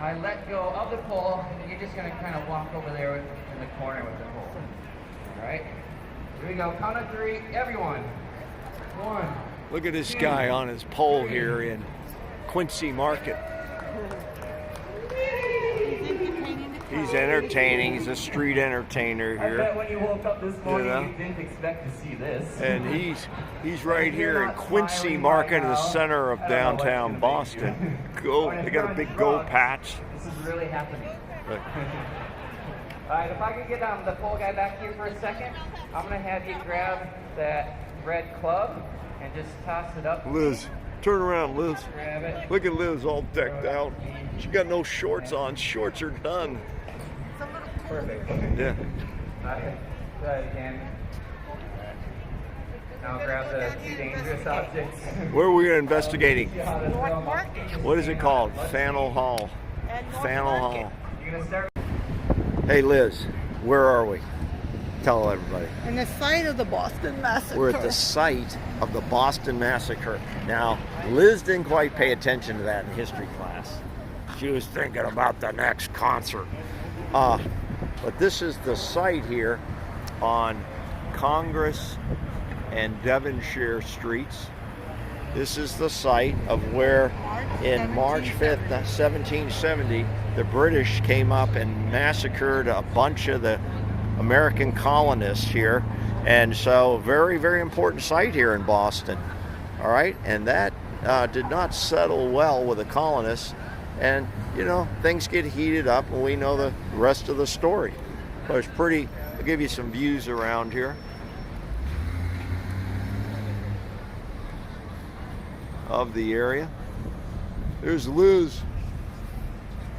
I let go of the pole, and you're just going to kind of walk over there in the corner with the pole. All right? Here we go. Count of 3. Everyone. 1. Look at this guy on his pole here in Quincy Market. He's entertaining. He's a street entertainer here. I bet when you woke up this morning, you didn't expect to see this. And he's right here in Quincy Market in the center of downtown Boston. They got a big go patch. This is really happening. All right, if I could get the pole guy back here for a second, I'm going to have you grab that red club and just toss it up. Liz, turn around, Liz. Grab it. Look at Liz all decked out. She got no shorts on. Shorts are done. Perfect. Yeah. Try it again. Now grab the 2 dangerous objects. Where are we investigating? North Market. What is it called? Faneuil Hall. Faneuil Hall. You're gonna start. Hey Liz, where are we? Tell everybody. And the site of the Boston Massacre. We're at the site of the Boston Massacre. Now, Liz didn't quite pay attention to that in history class. She was thinking about the next concert. But this is the site here on Congress and Devonshire Streets. This is the site of where in March 5th, 1770, the British came up and massacred a bunch of the American colonists here. And so very, very important site here in Boston. All right, and that did not settle well with the colonists. And, you know, things get heated up and we know the rest of the story. But it's pretty, I'll give you some views around here of the area. There's Liz.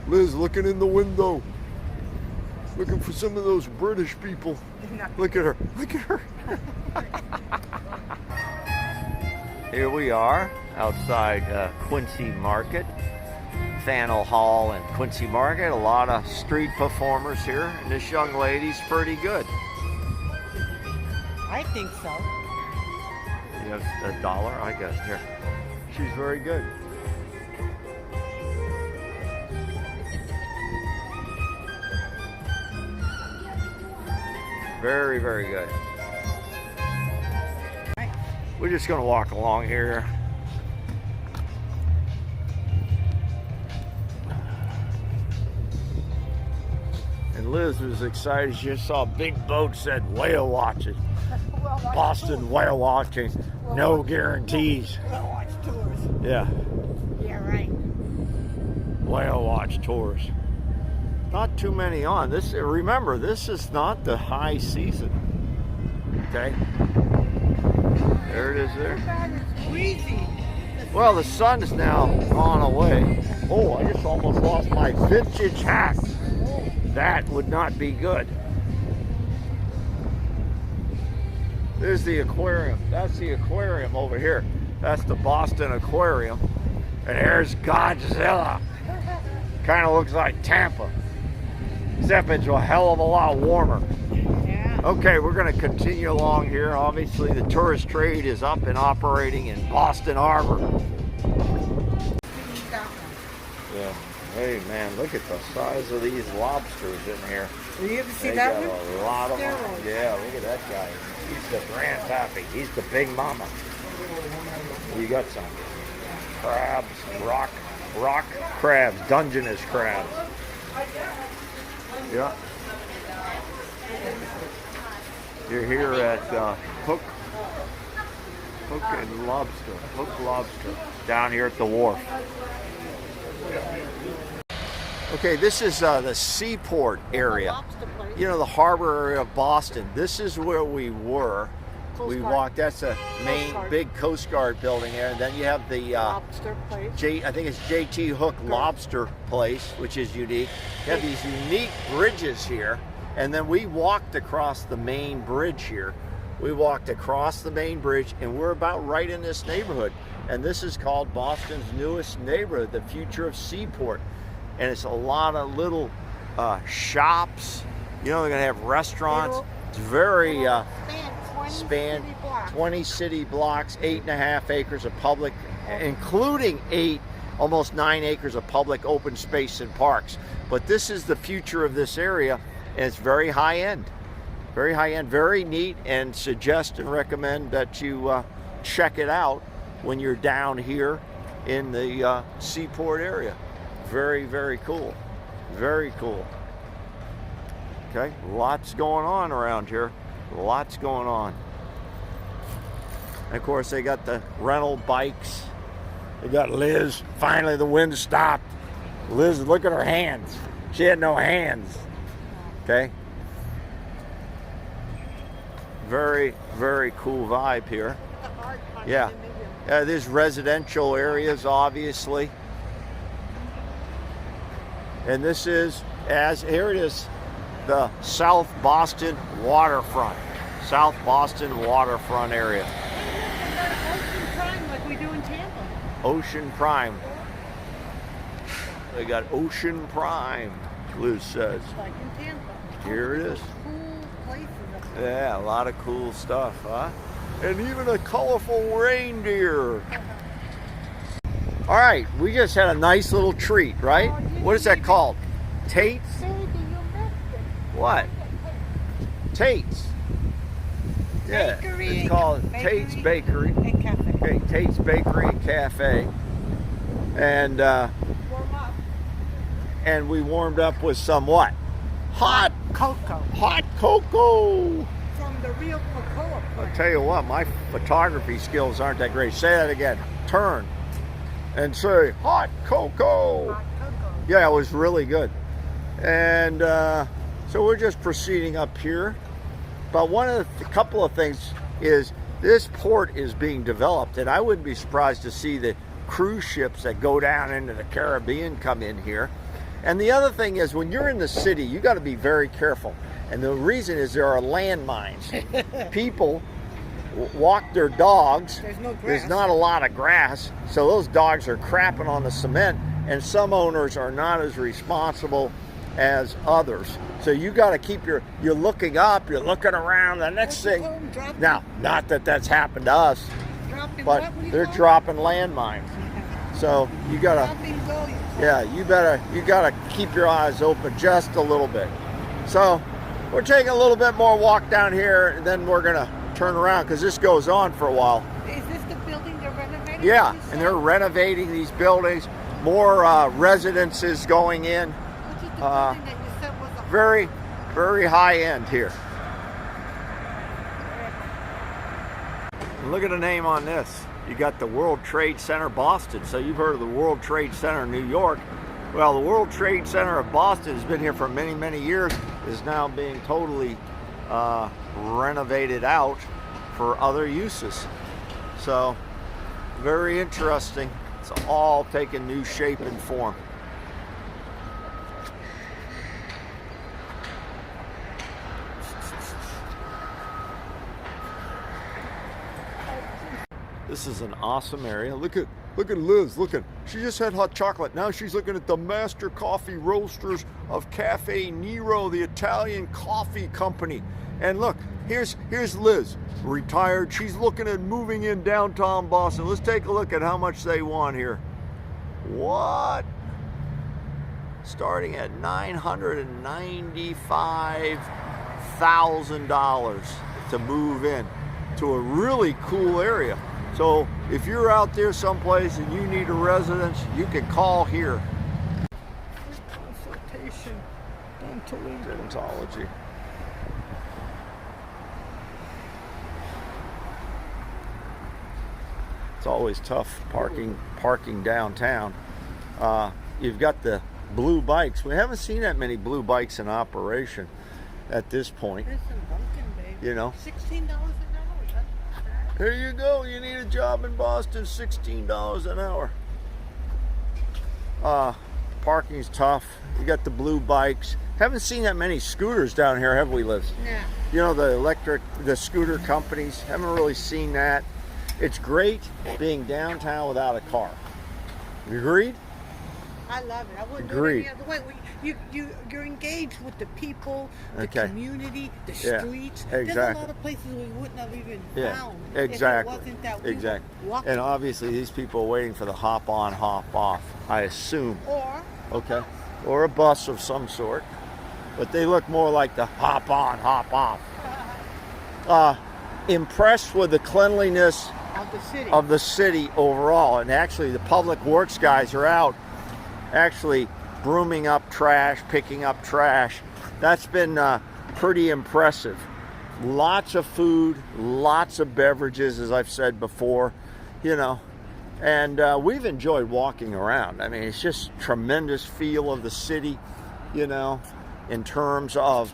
Liz looking in the window. Looking for some of those British people. Look at her. Look at her. Here we are outside Quincy Market. Faneuil Hall and Quincy Market. A lot of street performers here. And this young lady's pretty good. I think so. You have $1, I guess. Here. She's very good. Very, very good. We're just going to walk along here. And Liz was excited. She just saw a big boat said whale watching. Boston whale watching. No guarantees. Whale watch tours. Yeah. Yeah, right. Whale watch tours. Not too many on. Remember, this is not the high season. Okay? There it is there. It's freezing. Well, the sun is now gone away. Oh, I just almost lost my vintage hat. That would not be good. There's the aquarium. That's the aquarium over here. That's the Boston Aquarium. And there's Godzilla. Kind of looks like Tampa. Except it's a hell of a lot warmer. Yeah. Okay, we're going to continue along here. Obviously, the tourist trade is up and operating in Boston Harbor. Yeah. Hey, man, look at the size of these lobsters in here. Will you ever see They that got one? a lot of them. Steroids. Yeah, look at that guy. He's the grandpappy. He's the big mama. You got some crabs, rock crabs, Dungeness crabs. Yeah. You're here at Hook Lobster, down here at the wharf. Okay, this is the Seaport area. You know, the harbor area of Boston. This is where we were. We walked, that's a main big Coast Guard building there. And then you have the Lobster place. I think it's J.T. Hook Lobster Place, which is unique. You have these unique bridges here. And then we walked across the main bridge here. We walked across the main bridge and we're about right in this neighborhood. And this is called Boston's newest neighborhood, the future of Seaport. And it's a lot of shops. You know, they're gonna have restaurants. It's very span 20 city blocks, 8.5 acres of public, including 8 almost 9 acres of public open space and parks. But this is the future of this area, and it's very high end. Very high end, very neat, and suggest and recommend that you check it out when you're down here in the Seaport area. Very, very cool. Very cool. Okay, lots going on around here. Lots going on. And of course, they got the rental bikes. They got Liz. Finally, the wind stopped. Liz, look at her hands. She had no hands. Okay. Very, very cool vibe here. Yeah. There's residential areas, obviously. And this is, here it is, the South Boston waterfront. South Boston waterfront area. Ocean Prime like we do in Tampa. Ocean Prime. They got Ocean Prime, Liz says. Like in Tampa. Here it is. Cool places up there. Yeah, a lot of cool stuff, huh? And even a colorful reindeer. All right, we just had a nice little treat, right? What is that called? Tate's? What? Tate's. Yeah, Bakery it's called and Tate's Bakery. And cafe. Okay, Tate's Bakery and Cafe. And Warm up. and we warmed up with some what? Hot Cocoa. hot cocoa. From the real cocoa I'll plant. tell you what, my photography skills aren't that great. Say that again. Turn and say hot cocoa. Hot cocoa. Yeah, it was really good. And so we're just proceeding up here. But one of the couple of things is this port is being developed, and I wouldn't be surprised to see the cruise ships that go down into the Caribbean come in here. And the other thing is, when you're in the city, you got to be very careful. And the reason is there are landmines. People walk their dogs. There's no grass. There's not a lot of grass, so those dogs are crapping on the cement, and some owners are not as responsible as others. So you got to keep you're looking up, you're looking around. The next thing, now, not that that's happened to us, but they're dropping landmines. So you gotta, yeah, you gotta keep your eyes open just a little bit. So we're taking a little bit more walk down here, and then we're gonna turn around because this goes on for a while. Is this the building they're renovating? Yeah, and they're renovating these buildings. More residences going in. Which is the building that you said was a Very, very high end here. And look at the name on this. You got the World Trade Center Boston. So you've heard of the World Trade Center New York. Well, the World Trade Center of Boston has been here for many, many years. Is now being totally renovated out for other uses. So very interesting. It's all taking new shape and form. This is an awesome area. Look at Liz. She just had hot chocolate. Now she's looking at the master coffee roasters of Caf Nero, the Italian coffee company. And look, here's Liz, retired. She's looking at moving in downtown Boston. Let's take a look at how much they want here. What? Starting at $995,000 to move in to a really cool area. So if you're out there someplace and you need a residence, you can call here. consultation. Dentology. It's always tough parking downtown. You've got the blue bikes. We haven't seen that many blue bikes in operation at this point. There's some Dunkin', baby. You know. $16 an hour. That's not bad. Here you go. You need a job in Boston, $16 an hour. Parking's tough. You got the blue bikes. Haven't seen that many scooters down here, have we, Liz? Yeah. You know, the scooter companies, haven't really seen that. It's great being downtown without a car. You agreed? I love it. I wouldn't Agreed. do it any other way. You're engaged with the people, the Okay. community, the Yeah, streets. exactly. There's a lot of places we wouldn't have even found exactly. if it wasn't that we Exactly. were walking. And obviously these people are waiting for the hop on, hop off, I assume. Or Okay. Or a bus of some sort. But they look more like the hop on, hop off. Impressed with the cleanliness of the city. Overall. And actually the public works guys are out actually brooming up trash, picking up trash. That's been pretty impressive. Lots of food, lots of beverages, as I've said before, you know. And we've enjoyed walking around. I mean, it's just tremendous feel of the city, you know, in terms of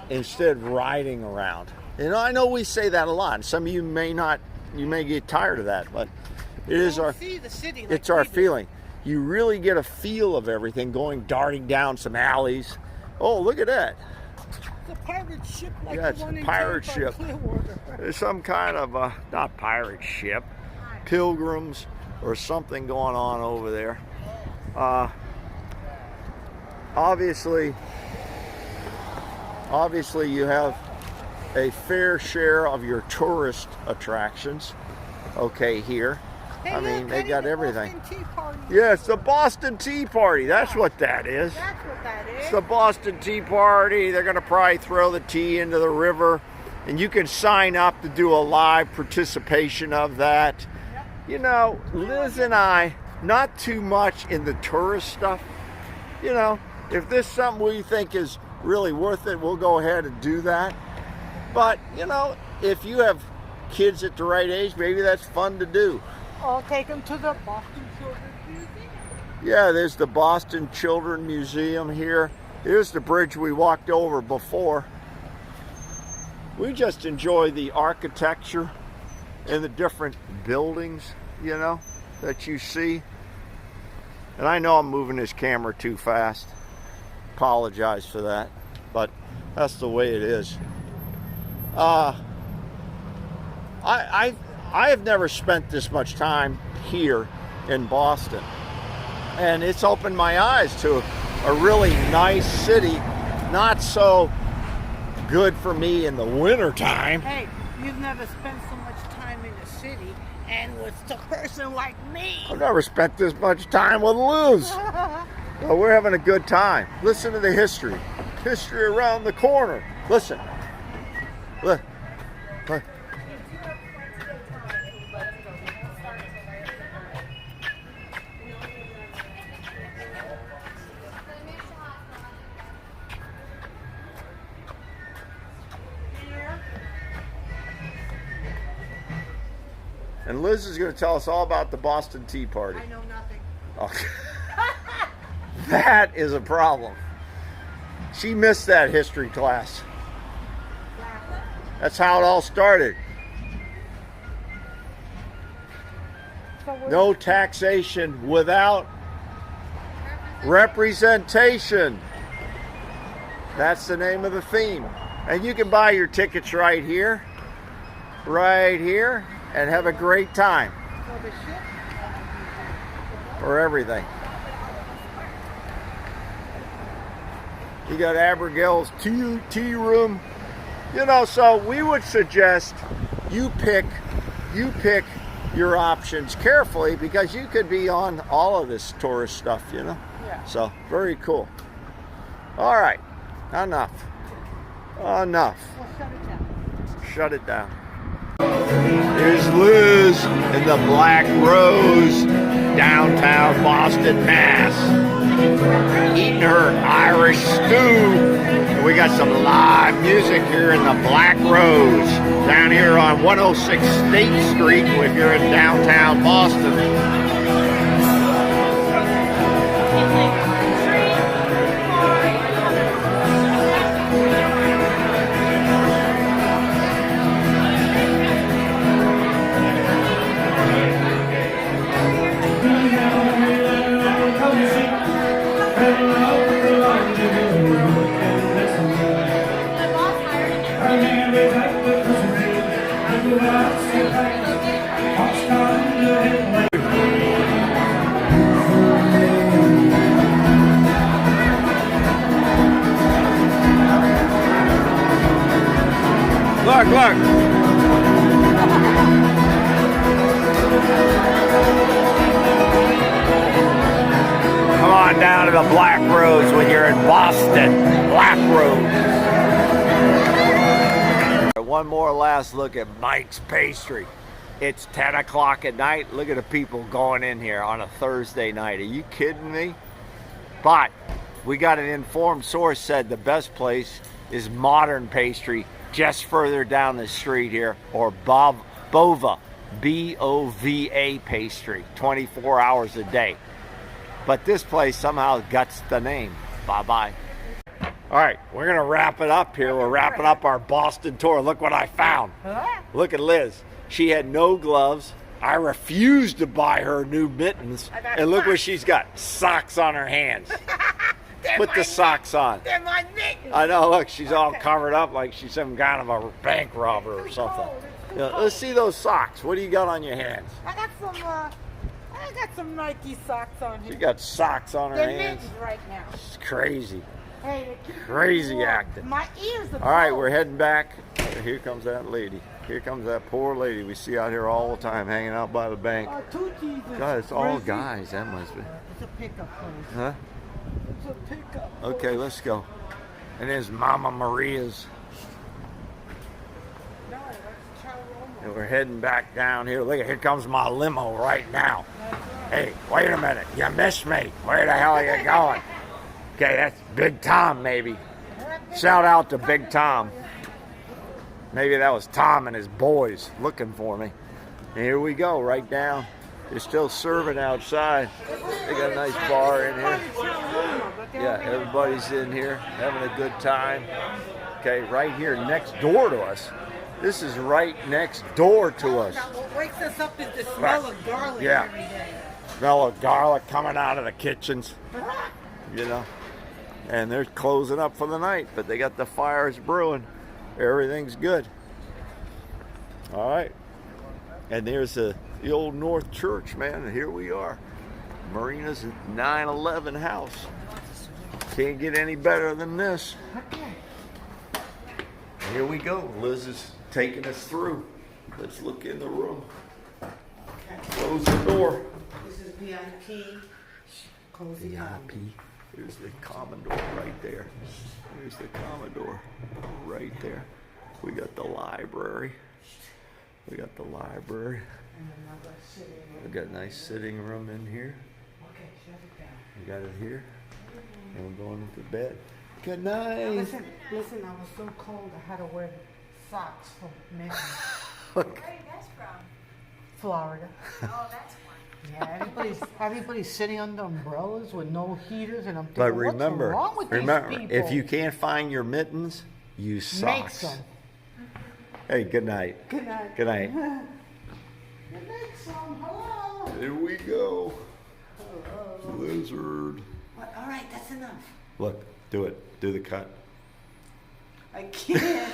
instead of riding around. You know, I know we say that a lot. Some of you may not, you may get tired of that, but it is our, see the city like it's our we do. feeling. You really get a feel of everything darting down some alleys. Oh, look at that. It's a pirate ship like Yeah, the it's one a in pirate Tampa, ship. Clearwater. There's some kind of, not pirate ship, pilgrims or something going on over there. Obviously you have a fair share of your tourist attractions, okay, here. Hey, I mean, look, they Penny, got the everything. Boston Tea Party. Yes, the Boston Tea Party. That's what that is. That's what that is. It's the Boston Tea Party. They're going to probably throw the tea into the river, and you can sign up to do a live participation of that. Yep. You know, Liz and I, not too much in the tourist stuff. You know, if this is something we think is really worth it, we'll go ahead and do that. But, you know, if you have kids at the right age, maybe that's fun to do. I'll take them to the Boston Children's Museum. Yeah, there's the Boston Children's Museum here. Here's the bridge we walked over before. We just enjoy the architecture and the different buildings, you know, that you see. And I know I'm moving this camera too fast. Apologize for that, but that's the way it is. I have never spent this much time here in Boston, and it's opened my eyes to a really nice city. Not so good for me in the winter time. Hey, you've never spent so much time in the city, and with a person like me. I've never spent this much time with Liz. Well, we're having a good time. Listen to the history. History around the corner. Listen. Look. Look. And Liz is going to tell us all about the Boston Tea Party. I know nothing. Okay. That is a problem. She missed that history class. That's how it all started. No taxation without representation. That's the name of the theme. And you can buy your tickets right here, and have a great time for everything. You got Abigail's tea room. You know, so we would suggest you pick your options carefully, because you could be on all of this tourist stuff, you know. Yeah. So very cool. All right, enough. Well, Shut it down. Here's Liz in the Black Rose, downtown Boston, Mass, eating her Irish stew. And we got some live music here in the Black Rose, down here on 106 State Street if you're in downtown Boston. on down to the Black Rose when you're in Boston. Black Rose. One more last look at Mike's Pastry. It's 10 o'clock at night. Look at the people going in here on a Thursday night. Are you kidding me? But we got an informed source said the best place is Modern Pastry just further down the street here, or Bova, B-O-V-A Pastry, 24 hours a day. But this place somehow guts the name. Bye-bye. All right, we're gonna wrap it up here. We're wrapping up our Boston tour. Look what I found. Look at Liz. She had no gloves. I refused to buy her new mittens. And look what she's got. Socks on her hands. Put the socks on. They're my mittens. I know, look, she's all covered up like she's some kind of a bank robber or something. Yeah, let's see those socks. What do you got on your hands? I got some Nike socks on here. She got socks on her They're hands. mittens right now. It's crazy. Hey, they keep me Crazy warm. acting. My ears are All right, cold. we're heading back. Here comes that lady. Here comes that poor lady we see out here all the time hanging out by the bank. Two Jesus. God, it's all Where's guys. That must be. It's a pickup place. Huh? It's a pickup. Okay, let's go. And there's Mama Maria's. No, that's Charoma. And we're heading back down here. Look, here comes my limo right now. Hey, wait a minute. You missed me. Where the hell are you going? Okay, that's Big Tom, maybe. Shout out to Big Tom. Maybe that was Tom and his boys looking for me. And here we go, right down. They're still serving outside. They got a nice bar in here. Yeah, everybody's in here having a good time. Okay, right here next door to us. This is right next door to us. What wakes us up is the smell of garlic Yeah. every day. Smell of garlic coming out of the kitchens, you know. And they're closing up for the night, but they got the fires brewing. Everything's good. All right. And there's the old North Church, man. And here we are. Marina's 9/11 house. Can't get any better than this. Here we go. Liz is taking us through. Let's look in the room. Close the door. This is VIP. Cozy home. VIP. There's the Commodore right there. There's the Commodore right there. We got the library. We got the library. And another sitting room. We got a nice sitting room in here. Okay, shut it down. We got it here. And we're going into bed. Good night. Listen, I was so cold I had to wear socks for mittens. Look. Where are you guys from? Florida. Oh, that's fun. Yeah, everybody's sitting under umbrellas with no heaters, and I'm thinking, But what's remember, wrong with these people? if you can't find your mittens, use Make socks. some. Hey, good night. Good night. Good night. Make some. Hello. Here we go. Lizard. What? All right, that's enough. Look, do it. Do the cut. I can't.